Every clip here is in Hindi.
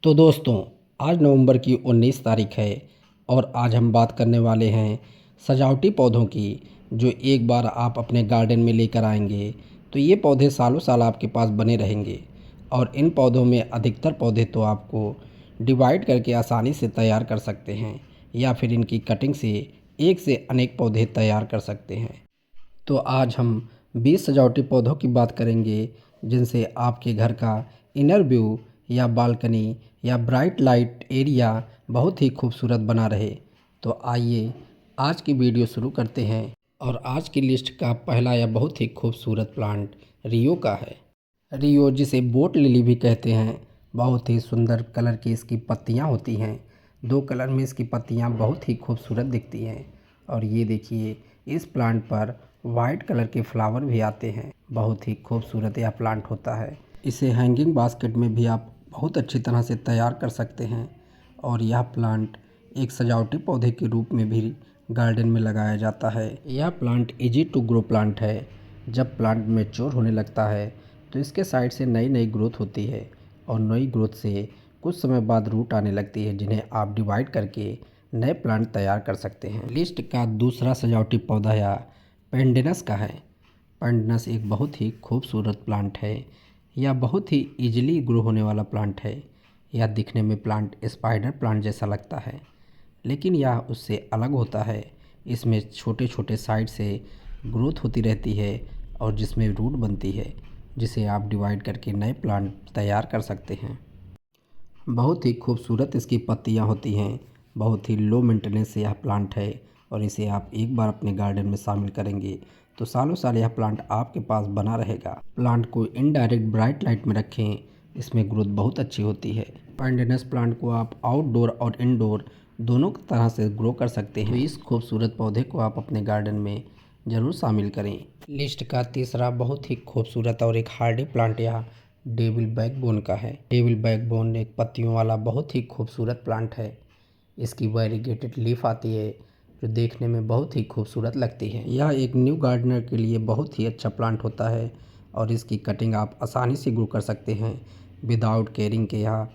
तो दोस्तों, आज नवंबर की 19 तारीख है और आज हम बात करने वाले हैं सजावटी पौधों की, जो एक बार आप अपने गार्डन में लेकर आएंगे तो ये पौधे सालों साल आपके पास बने रहेंगे। और इन पौधों में अधिकतर पौधे तो आपको डिवाइड करके आसानी से तैयार कर सकते हैं या फिर इनकी कटिंग से एक से अनेक पौधे तैयार कर सकते हैं। तो आज हम 20 सजावटी पौधों की बात करेंगे जिनसे आपके घर का इनर व्यू या बालकनी या ब्राइट लाइट एरिया बहुत ही खूबसूरत बना रहे। तो आइए आज की वीडियो शुरू करते हैं। और आज की लिस्ट का पहला या बहुत ही खूबसूरत प्लांट रियो का है। रियो, जिसे बोट लिली भी कहते हैं, बहुत ही सुंदर कलर की इसकी पत्तियां होती हैं। दो कलर में इसकी पत्तियां बहुत ही खूबसूरत दिखती हैं। और ये देखिए, इस प्लांट पर वाइट कलर के फ्लावर भी आते हैं। बहुत ही खूबसूरत यह प्लांट होता है। इसे हैंगिंग बास्केट में भी आप बहुत अच्छी तरह से तैयार कर सकते हैं। और यह प्लांट एक सजावटी पौधे के रूप में भी गार्डन में लगाया जाता है। यह plant easy to grow plant है। जब प्लांट मैच्योर होने लगता है तो इसके साइड से नई नई ग्रोथ होती है और नई ग्रोथ से कुछ समय बाद रूट आने लगती है, जिन्हें आप डिवाइड करके नए प्लांट तैयार कर सकते हैं। लिस्ट का दूसरा सजावटी पौधा या पेंडेनस का है। पेंडेनस एक बहुत ही खूबसूरत प्लांट है। यह बहुत ही इजीली ग्रो होने वाला प्लांट है। यह दिखने में प्लांट स्पाइडर प्लांट जैसा लगता है, लेकिन यह उससे अलग होता है। इसमें छोटे छोटे साइड से ग्रोथ होती रहती है और जिसमें रूट बनती है, जिसे आप डिवाइड करके नए प्लांट तैयार कर सकते हैं। बहुत ही खूबसूरत इसकी पत्तियां होती हैं। बहुत ही लो मेंटेनेंस से यह प्लांट है और इसे आप एक बार अपने गार्डन में शामिल करेंगे तो सालों साल यह प्लांट आपके पास बना रहेगा। प्लांट को इनडायरेक्ट ब्राइट लाइट में रखें, इसमें ग्रोथ बहुत अच्छी होती है। पेंडेनस प्लांट को आप आउटडोर और इनडोर दोनों तरह से ग्रो कर सकते हैं। तो इस खूबसूरत पौधे को आप अपने गार्डन में ज़रूर शामिल करें। लिस्ट का तीसरा बहुत ही खूबसूरत और एक हार्डी प्लांट यह डेविल बैकबोन का है। डेविल बैकबोन एक पत्तियों वाला बहुत ही खूबसूरत प्लांट है। इसकी वेरीगेटेड लीफ आती है जो देखने में बहुत ही खूबसूरत लगती है। यह एक न्यू गार्डनर के लिए बहुत ही अच्छा प्लांट होता है और इसकी कटिंग आप आसानी से ग्रो कर सकते हैं विदाउट केयरिंग के। यह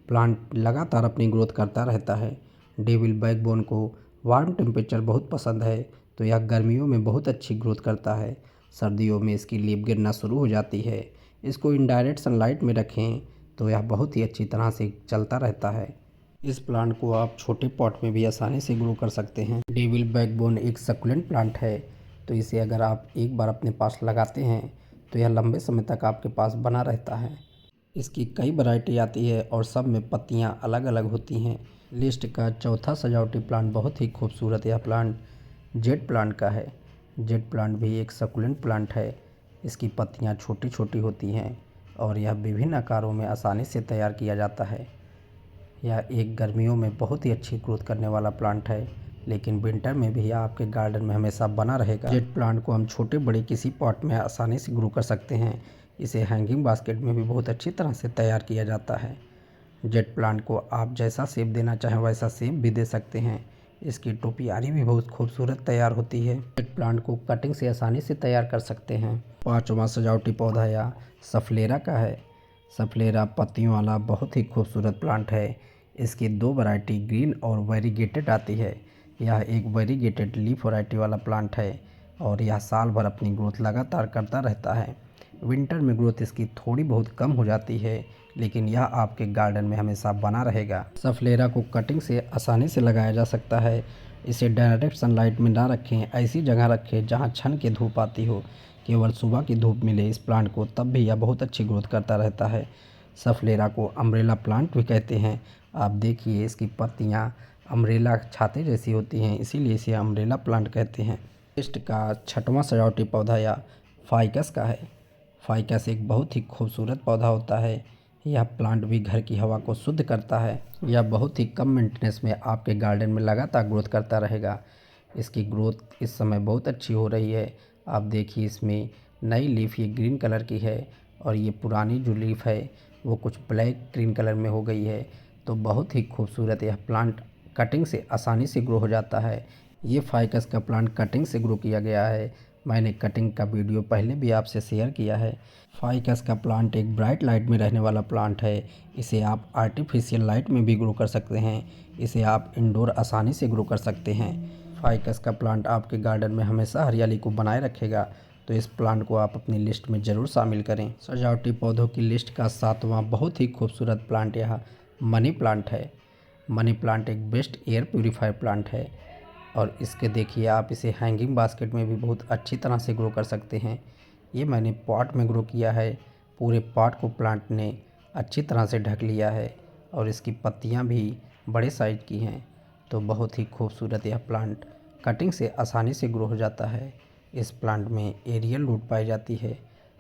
प्लांट लगातार अपनी ग्रोथ करता रहता है। डेविल बैकबोन को वार्म टेम्परेचर बहुत पसंद है, तो यह गर्मियों में बहुत अच्छी ग्रोथ करता है। सर्दियों में इसकी लीफ गिरना शुरू हो जाती है। इसको इनडायरेक्ट सनलाइट में रखें तो यह बहुत ही अच्छी तरह से चलता रहता है। इस प्लांट को आप छोटे पॉट में भी आसानी से ग्रो कर सकते हैं। डेविल बैकबोन एक सक्यूलेंट प्लांट है, तो इसे अगर आप एक बार अपने पास लगाते हैं तो यह लंबे समय तक आपके पास बना रहता है। इसकी कई वैरायटी आती है और सब में पत्तियां अलग अलग होती हैं। लिस्ट का चौथा सजावटी प्लांट बहुत ही खूबसूरत यह प्लांट जेड प्लांट का है। जेड प्लांट भी एक सक्यूलेंट प्लांट है। इसकी पत्तियां छोटी छोटी होती हैं और यह विभिन्न आकारों में आसानी से तैयार किया जाता है। यह एक गर्मियों में बहुत ही अच्छी ग्रोथ करने वाला प्लांट है, लेकिन विंटर में भी यह आपके गार्डन में हमेशा बना रहेगा। जेड प्लांट को हम छोटे बड़े किसी पॉट में आसानी से ग्रो कर सकते हैं। इसे हैंगिंग बास्केट में भी बहुत अच्छी तरह से तैयार किया जाता है। जेड प्लांट को आप जैसा शेप देना चाहें वैसा शेप भी दे सकते हैं। इसकी टोपियारी भी बहुत खूबसूरत तैयार होती है। जेड प्लांट को कटिंग से आसानी से तैयार कर सकते हैं। पांचवा सजावटी पौधा या सफलेरा का है। सफलेरा पत्तियों वाला बहुत ही खूबसूरत प्लांट है। इसकी दो वैरायटी ग्रीन और वेरीगेटेड आती है। यह एक वेरीगेटेड लीफ वैरायटी वाला प्लांट है और यह साल भर अपनी ग्रोथ लगातार करता रहता है। विंटर में ग्रोथ इसकी थोड़ी बहुत कम हो जाती है, लेकिन यह आपके गार्डन में हमेशा बना रहेगा। सफलेरा को कटिंग से आसानी से लगाया जा सकता है। इसे डायरेक्ट सनलाइट में ना रखें, ऐसी जगह रखें जहां छन के धूप आती हो। केवल सुबह की धूप मिले इस प्लांट को, तब भी यह बहुत अच्छी ग्रोथ करता रहता है। सफलेरा को अम्ब्रेला प्लांट भी कहते हैं। आप देखिए, इसकी पत्तियां अम्ब्रेला छाते जैसी होती हैं, इसीलिए इसे अम्ब्रेला प्लांट कहते हैं। लिस्ट का छठवां सजावटी पौधा या फाइकस का है। फाइकस एक बहुत ही खूबसूरत पौधा होता है। यह प्लांट भी घर की हवा को शुद्ध करता है। यह बहुत ही कम मेंटेनेंस में आपके गार्डन में लगातार ग्रोथ करता रहेगा। इसकी ग्रोथ इस समय बहुत अच्छी हो रही है। आप देखिए, इसमें नई लीफ ये ग्रीन कलर की है और ये पुरानी जो लीफ है वो कुछ ब्लैक ग्रीन कलर में हो गई है। तो बहुत ही खूबसूरत यह प्लांट कटिंग से आसानी से ग्रो हो जाता है। ये फाइकस का प्लांट कटिंग से ग्रो किया गया है मैंने कटिंग का वीडियो पहले भी आपसे शेयर किया है। फाइकस का प्लांट एक ब्राइट लाइट में रहने वाला प्लांट है। इसे आप आर्टिफिशियल लाइट में भी ग्रो कर सकते हैं। इसे आप इंडोर आसानी से ग्रो कर सकते हैं। फाइकस का प्लांट आपके गार्डन में हमेशा हरियाली को बनाए रखेगा, तो इस प्लांट को आप अपनी लिस्ट में ज़रूर शामिल करें। सजावटी पौधों की लिस्ट का 7वां बहुत ही खूबसूरत प्लांट यह मनी प्लांट है। मनी प्लांट एक बेस्ट एयर प्यूरीफायर प्लांट है और इसके देखिए आप इसे हैंगिंग बास्केट में भी बहुत अच्छी तरह से ग्रो कर सकते हैं। ये मैंने पॉट में ग्रो किया है। पूरे पॉट को प्लांट ने अच्छी तरह से ढक लिया है और इसकी पत्तियां भी बड़े साइज की हैं। तो बहुत ही खूबसूरत यह प्लांट कटिंग से आसानी से ग्रो हो जाता है। इस प्लांट में एरियल रूट पाई जाती है,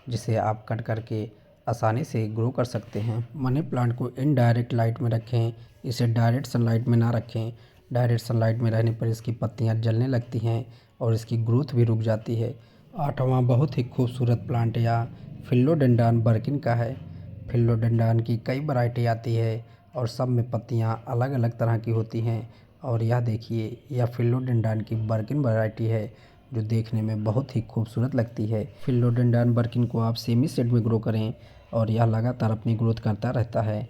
जिसे आप कट करके आसानी से ग्रो कर सकते हैं। मनी प्लांट को इनडायरेक्ट लाइट में रखें, इसे डायरेक्ट सनलाइट में ना रखें। डायरेक्ट सनलाइट में रहने पर इसकी पत्तियां जलने लगती हैं और इसकी ग्रोथ भी रुक जाती है। 8वां बहुत ही खूबसूरत प्लांट या फिलोडेंड्रॉन बर्किन का है। फिलोडेंड्रॉन की कई वैरायटी आती है और सब में पत्तियां अलग अलग तरह की होती हैं। और यह देखिए, यह फिलोडेंड्रॉन की बर्किन वैरायटी है जो देखने में बहुत ही खूबसूरत लगती है। फिलोडेंड्रॉन बर्किन को आप सेमी शेड में ग्रो करें और यह लगातार अपनी ग्रोथ करता रहता है।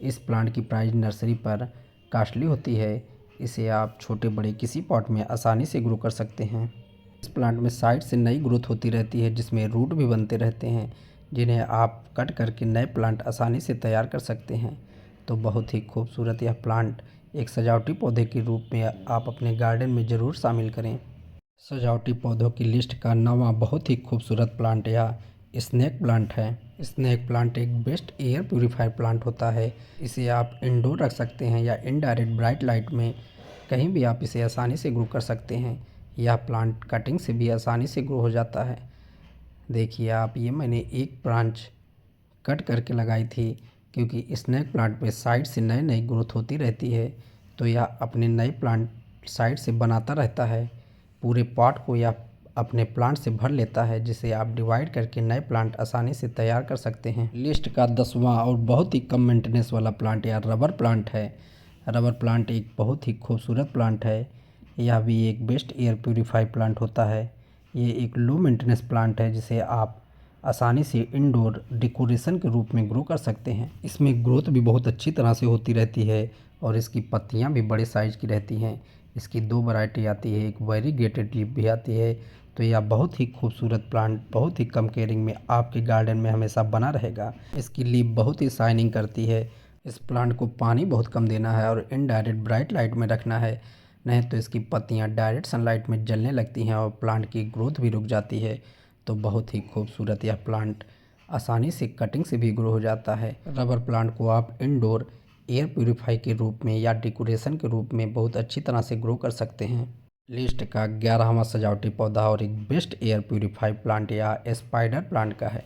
इस प्लांट की प्राइस नर्सरी पर कॉस्टली होती है। इसे आप छोटे बड़े किसी पॉट में आसानी से ग्रो कर सकते हैं। इस प्लांट में साइड से नई ग्रोथ होती रहती है, जिसमें रूट भी बनते रहते हैं, जिन्हें आप कट करके नए प्लांट आसानी से तैयार कर सकते हैं। तो बहुत ही खूबसूरत यह प्लांट एक सजावटी पौधे के रूप में आप अपने गार्डन में ज़रूर शामिल करें। सजावटी पौधों की लिस्ट का 9वां बहुत ही खूबसूरत प्लांट यह स्नेक प्लांट है। स्नेक प्लांट एक बेस्ट एयर प्यूरीफायर प्लांट होता है। इसे आप इंडोर रख सकते हैं या इनडायरेक्ट ब्राइट लाइट में कहीं भी आप इसे आसानी से ग्रो कर सकते हैं। यह प्लांट कटिंग से भी आसानी से ग्रो हो जाता है। देखिए आप, ये मैंने एक ब्रांच कट करके लगाई थी, क्योंकि स्नेक प्लांट पे साइड से नई नई ग्रोथ होती रहती है। तो यह अपने नए प्लांट साइड से बनाता रहता है। पूरे पॉट को यह अपने प्लांट से भर लेता है, जिसे आप डिवाइड करके नए प्लांट आसानी से तैयार कर सकते हैं। लिस्ट का 10वां और बहुत ही कम मेंटेनेंस वाला प्लांट या रबर प्लांट है। रबर प्लांट एक बहुत ही खूबसूरत प्लांट है। यह भी एक बेस्ट एयर प्यूरीफाई प्लांट होता है। ये एक लो मेंटेनेंस प्लांट है, जिसे आप आसानी से इंडोर डेकोरेशन के रूप में ग्रो कर सकते हैं। इसमें ग्रोथ भी बहुत अच्छी तरह से होती रहती है और इसकी पत्तियां भी बड़े साइज की रहती हैं। इसकी 2 वैरायटी आती है, एक वेरीगेटेड लीफ भी आती है। तो यह बहुत ही खूबसूरत प्लांट बहुत ही कम केयरिंग में आपके गार्डन में हमेशा बना रहेगा। इसकी लीफ बहुत ही शाइनिंग करती है। इस प्लांट को पानी बहुत कम देना है और इनडायरेक्ट ब्राइट लाइट में रखना है, नहीं तो इसकी पत्तियां डायरेक्ट सनलाइट में जलने लगती हैं और प्लांट की ग्रोथ भी रुक जाती है। तो बहुत ही खूबसूरत यह प्लांट आसानी से कटिंग से भी ग्रो हो जाता है। रबर प्लांट को आप इंडोर एयर प्यूरीफाई के रूप में या डेकोरेशन के रूप में बहुत अच्छी तरह से ग्रो कर सकते हैं। लिस्ट का 11वां सजावटी पौधा और एक बेस्ट एयर प्यूरीफाई प्लांट या स्पाइडर प्लांट का है।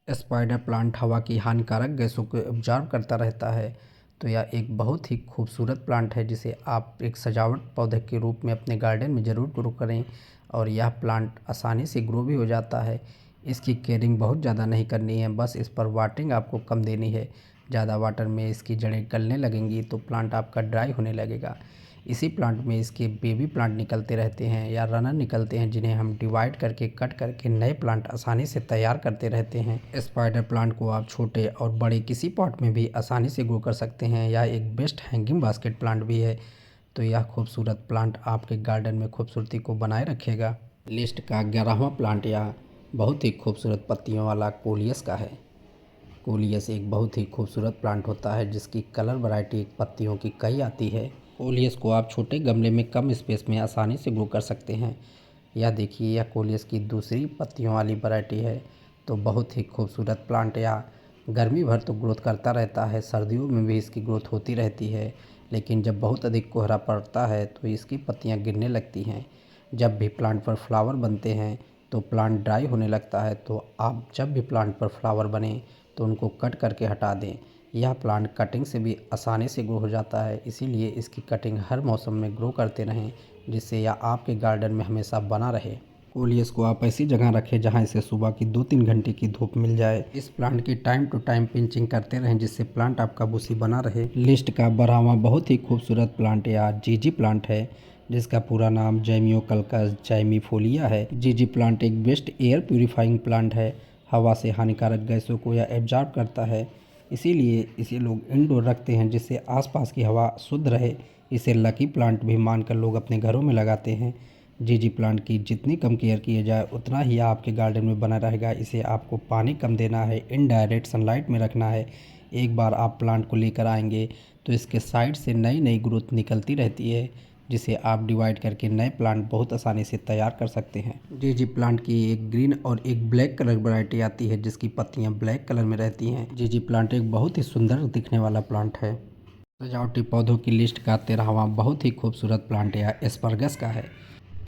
स्पाइडर प्लांट हवा की हानिकारक गैसों को ऑब्जर्व करता रहता है। तो यह एक बहुत ही खूबसूरत प्लांट है, जिसे आप एक सजावट पौधे के रूप में अपने गार्डन में ज़रूर ग्रो करें और यह प्लांट आसानी से ग्रो भी हो जाता है। इसकी केयरिंग बहुत ज़्यादा नहीं करनी है, बस इस पर वाटरिंग आपको कम देनी है। ज़्यादा वाटर में इसकी जड़ें गलने लगेंगी तो प्लांट आपका ड्राई होने लगेगा। इसी प्लांट में इसके बेबी प्लांट निकलते रहते हैं या रनर निकलते हैं, जिन्हें हम डिवाइड करके कट करके नए प्लांट आसानी से तैयार करते रहते हैं। स्पाइडर प्लांट को आप छोटे और बड़े किसी पॉट में भी आसानी से ग्रो कर सकते हैं। यह एक बेस्ट हैंगिंग बास्केट प्लांट भी है। तो यह खूबसूरत प्लांट आपके गार्डन में खूबसूरती को बनाए रखेगा। लिस्ट का 11वां प्लांट यह बहुत ही खूबसूरत पत्तियों वाला कोलियस का है। कोलियस एक बहुत ही खूबसूरत प्लांट होता है, जिसकी कलर वैरायटी पत्तियों की कई आती है। कोलियस को आप छोटे गमले में कम स्पेस में आसानी से ग्रो कर सकते हैं। यह देखिए, यह कोलियस की दूसरी पत्तियों वाली वैरायटी है। तो बहुत ही खूबसूरत प्लांट या गर्मी भर तो ग्रोथ करता रहता है, सर्दियों में भी इसकी ग्रोथ होती रहती है। लेकिन जब बहुत अधिक कोहरा पड़ता है तो इसकी पत्तियां गिरने लगती हैं। जब भी प्लांट पर फ्लावर बनते हैं तो प्लांट ड्राई होने लगता है। तो आप जब भी प्लांट पर फ्लावर बने तो उनको कट करके हटा दें। यह प्लांट कटिंग से भी आसानी से ग्रो हो जाता है, इसीलिए इसकी कटिंग हर मौसम में ग्रो करते रहें, जिससे यह आपके गार्डन में हमेशा बना रहे। कोलियस को आप ऐसी जगह रखें जहां इसे सुबह की 2-3 घंटे की धूप मिल जाए। इस प्लांट की टाइम टू टाइम पिंचिंग करते रहें जिससे प्लांट आपका बुशी बना रहे। लिस्ट का 12वां बहुत ही खूबसूरत प्लांट या जीजी प्लांट है, जिसका पूरा नाम जैमियोकल्कस जैमिफोलिया है। जीजी प्लांट एक बेस्ट एयर प्यूरिफाइंग प्लांट है, हवा से हानिकारक गैसों को यह एब्जॉर्ब करता है, इसीलिए इसे लोग इंडोर रखते हैं जिससे आसपास की हवा शुद्ध रहे। इसे लकी प्लांट भी मानकर लोग अपने घरों में लगाते हैं। जीजी प्लांट की जितनी कम केयर किए जाए उतना ही आपके गार्डन में बना रहेगा। इसे आपको पानी कम देना है, इनडायरेक्ट सनलाइट में रखना है। एक बार आप प्लांट को लेकर आएंगे तो इसके साइड से नई नई ग्रोथ निकलती रहती है, जिसे आप डिवाइड करके नए प्लांट बहुत आसानी से तैयार कर सकते हैं। जीजी प्लांट की एक ग्रीन और एक ब्लैक कलर वैरायटी आती है जिसकी पत्तियां ब्लैक कलर में रहती हैं। जीजी प्लांट एक बहुत ही सुंदर दिखने वाला प्लांट है। सजावटी पौधों की लिस्ट का 13वां बहुत ही खूबसूरत प्लांट या एस्परगस का है।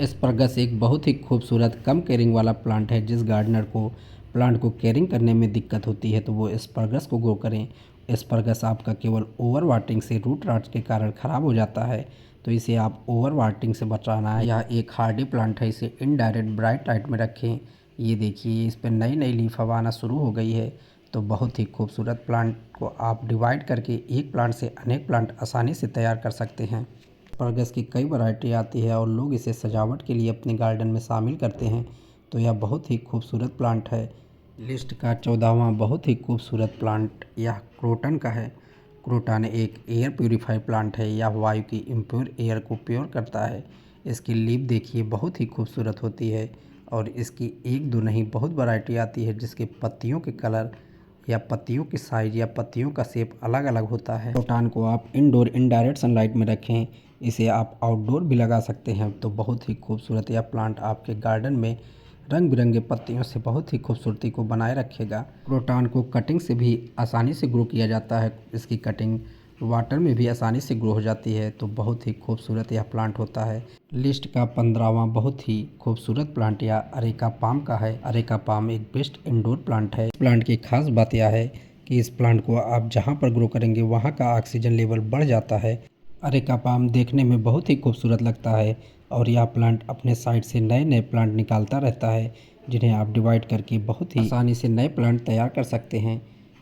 एस्परगस एक बहुत ही खूबसूरत कम केयरिंग वाला प्लांट है। जिस गार्डनर को प्लांट को केयरिंग करने में दिक्कत होती है तो वो एस्परगस को ग्रो करें। एस्परगस आपका केवल ओवर वाटरिंग से रूट रॉट के कारण ख़राब हो जाता है, तो इसे आप ओवर वाटरिंग से बचाना है। यह एक हार्डी प्लांट है, इसे इनडायरेक्ट ब्राइट लाइट में रखें। ये देखिए इस पर नई नई लीफ अब आना शुरू हो गई है। तो बहुत ही खूबसूरत प्लांट को आप डिवाइड करके एक प्लांट से अनेक प्लांट आसानी से तैयार कर सकते हैं। एस्परगस की कई वैरायटी आती है और लोग इसे सजावट के लिए अपने गार्डन में शामिल करते हैं, तो यह बहुत ही खूबसूरत प्लांट है। लिस्ट का 14वां बहुत ही खूबसूरत प्लांट यह क्रोटन का है। क्रोटन एक एयर प्यूरीफाई प्लांट है, यह वायु की इम्प्योर एयर को प्योर करता है। इसकी लीफ देखिए बहुत ही खूबसूरत होती है और इसकी एक दो नहीं बहुत वैरायटी आती है जिसके पत्तियों के कलर या पत्तियों की साइज या पत्तियों का शेप अलग अलग होता है। क्रोटन को आप इंडोर इनडायरेक्ट सनलाइट में रखें, इसे आप आउटडोर भी लगा सकते हैं, तो बहुत ही खूबसूरत यह प्लांट आपके गार्डन में रंग बिरंगे पत्तियों से बहुत ही खूबसूरती को बनाए रखेगा। क्रोटन को कटिंग से भी आसानी से ग्रो किया जाता है, इसकी कटिंग वाटर में भी आसानी से ग्रो हो जाती है, तो बहुत ही खूबसूरत यह प्लांट होता है। लिस्ट का 15वां बहुत ही खूबसूरत प्लांट या अरेका पाम का है। अरेका पाम एक बेस्ट इंडोर प्लांट है। प्लांट की खास बात यह है कि इस प्लांट को आप जहां पर ग्रो करेंगे वहां का ऑक्सीजन लेवल बढ़ जाता है। अरेका पाम देखने में बहुत ही खूबसूरत लगता है और यह प्लांट अपने साइड से नए नए प्लांट निकालता रहता है, जिन्हें आप डिवाइड करके बहुत ही आसानी से नए प्लांट तैयार कर सकते हैं।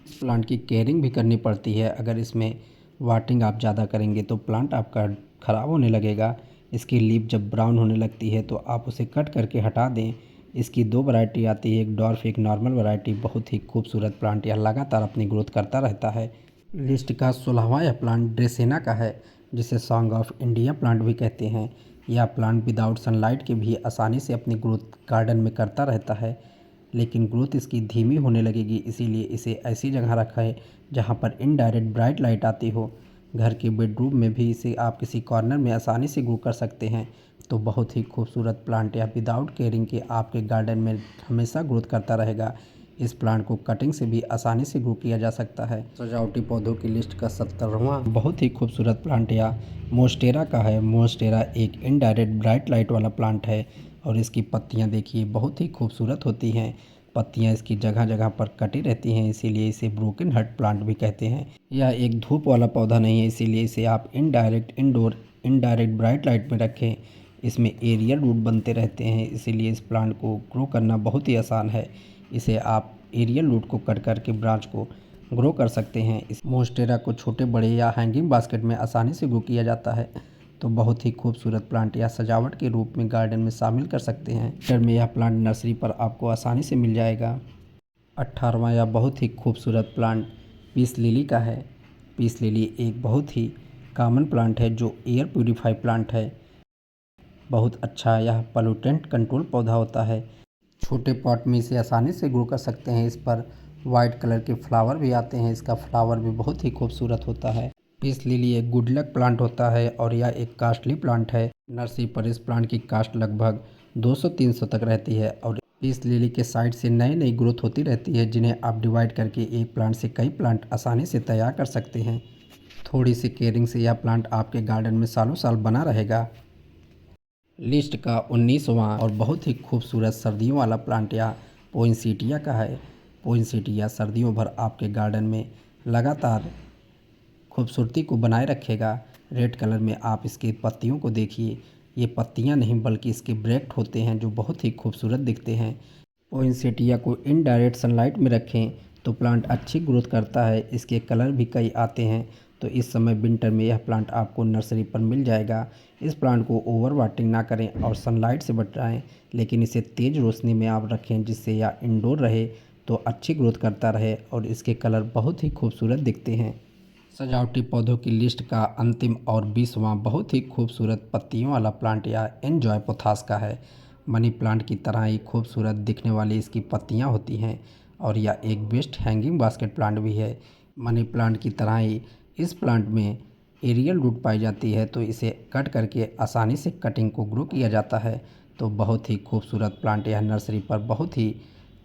इस प्लांट की केयरिंग भी करनी पड़ती है। अगर इसमें वाटरिंग आप ज़्यादा करेंगे तो प्लांट आपका ख़राब होने लगेगा। इसकी लीफ जब ब्राउन होने लगती है तो आप उसे कट करके हटा दें। इसकी दो वैरायटी आती है, एक डॉर्फ एक नॉर्मल वैरायटी। बहुत ही खूबसूरत प्लांट यह लगातार अपनी ग्रोथ करता रहता है। लिस्ट का 16वां यह प्लांट ड्रेसेना का है, जिसे सॉन्ग ऑफ इंडिया प्लांट भी कहते हैं। यह प्लांट विदाउट सनलाइट के भी आसानी से अपनी ग्रोथ गार्डन में करता रहता है, लेकिन ग्रोथ इसकी धीमी होने लगेगी, इसीलिए इसे ऐसी जगह रखा है जहाँ पर इनडायरेक्ट ब्राइट लाइट आती हो। घर के बेडरूम में भी इसे आप किसी कॉर्नर में आसानी से ग्रो कर सकते हैं। तो बहुत ही खूबसूरत प्लांट या विदाउट केयरिंग के आपके गार्डन में हमेशा ग्रोथ करता रहेगा। इस प्लांट को कटिंग से भी आसानी से ग्रो किया जा सकता है। सजावटी पौधों की लिस्ट का 17वां बहुत ही खूबसूरत प्लांट या मोन्स्टेरा का है। मोन्स्टेरा एक इनडायरेक्ट ब्राइट लाइट वाला प्लांट है और इसकी पत्तियां देखिए बहुत ही खूबसूरत होती हैं। पत्तियां इसकी जगह जगह पर कटी रहती हैं, इसीलिए इसे ब्रोकन हार्ट प्लांट भी कहते हैं। यह एक धूप वाला पौधा नहीं है, इसीलिए इसे आप indirect indoor indirect bright light में रखें। इसमें एरियल रूट बनते रहते हैं, इसीलिए इस प्लांट को ग्रो करना बहुत ही आसान है। इसे आप एरियल रूट को कट करके ब्रांच को ग्रो कर सकते हैं। इस मोन्स्टेरा को छोटे बड़े या हैंगिंग बास्केट में आसानी से ग्रो किया जाता है, तो बहुत ही खूबसूरत प्लांट या सजावट के रूप में गार्डन में शामिल कर सकते हैं। घर में यह प्लांट नर्सरी पर आपको आसानी से मिल जाएगा। 18वां यह बहुत ही खूबसूरत प्लांट पीस लिली का है। पीस लिली एक बहुत ही कॉमन प्लांट है जो एयर प्यूरीफाई प्लांट है। बहुत अच्छा यह पोल्यूटेंट कंट्रोल पौधा होता है। छोटे पॉट में इसे आसानी से ग्रो कर सकते हैं। इस पर वाइट कलर के फ्लावर भी आते हैं, इसका फ्लावर भी बहुत ही खूबसूरत होता है। पीस लिली एक गुड लक प्लांट होता है और यह एक कास्टली प्लांट है। नर्सरी पर इस प्लांट की कास्ट लगभग 200-300 तक रहती है और पीस लिली के साइड से नई नई ग्रोथ होती रहती है, जिन्हें आप डिवाइड करके एक प्लांट से कई प्लांट आसानी से तैयार कर सकते हैं। थोड़ी सी केयरिंग से यह प्लांट आपके गार्डन में सालों साल बना रहेगा। लिस्ट का 19वां और बहुत ही खूबसूरत सर्दियों वाला प्लांट या पोइनसेटिया का है। पोइनसेटिया सर्दियों भर आपके गार्डन में लगातार खूबसूरती को बनाए रखेगा। रेड कलर में आप इसके पत्तियों को देखिए, ये पत्तियां नहीं बल्कि इसके ब्रैक्ट होते हैं जो बहुत ही खूबसूरत दिखते हैं। पोइनसेटिया को इनडायरेक्ट सनलाइट में रखें तो प्लांट अच्छी ग्रोथ करता है। इसके कलर भी कई आते हैं, तो इस समय विंटर में यह प्लांट आपको नर्सरी पर मिल जाएगा। इस प्लांट को ओवर वाटरिंग ना करें और सनलाइट से बचाएं, लेकिन इसे तेज़ रोशनी में आप रखें जिससे यह इंडोर रहे तो अच्छी ग्रोथ करता रहे और इसके कलर बहुत ही खूबसूरत दिखते हैं। सजावटी पौधों की लिस्ट का अंतिम और 20वां बहुत ही खूबसूरत पत्तियों वाला प्लांट यह एनजॉय पोथास का है। मनी प्लांट की तरह ही खूबसूरत दिखने वाली इसकी पत्तियां होती हैं और यह एक बेस्ट हैंगिंग बास्केट प्लांट भी है। मनी प्लांट की तरह ही इस प्लांट में एरियल रूट पाई जाती है, तो इसे कट करके आसानी से कटिंग को ग्रो किया जाता है। तो बहुत ही खूबसूरत प्लांट यह नर्सरी पर बहुत ही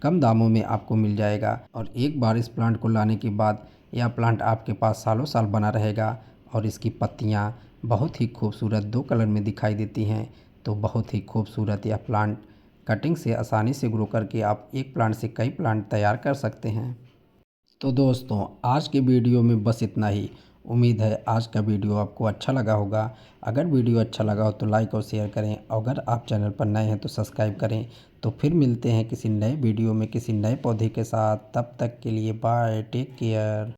कम दामों में आपको मिल जाएगा और एक बार इस प्लांट को लाने के बाद यह प्लांट आपके पास सालों साल बना रहेगा और इसकी पत्तियां बहुत ही खूबसूरत 2 कलर में दिखाई देती हैं। तो बहुत ही खूबसूरत यह प्लांट कटिंग से आसानी से ग्रो करके आप एक प्लांट से कई प्लांट तैयार कर सकते हैं। तो दोस्तों, आज के वीडियो में बस इतना ही। उम्मीद है आज का वीडियो आपको अच्छा लगा होगा। अगर वीडियो अच्छा लगा हो तो लाइक और शेयर करें। अगर आप चैनल पर नए हैं तो सब्सक्राइब करें। तो फिर मिलते हैं किसी नए वीडियो में किसी नए पौधे के साथ। तब तक के लिए बाय, टेक केयर।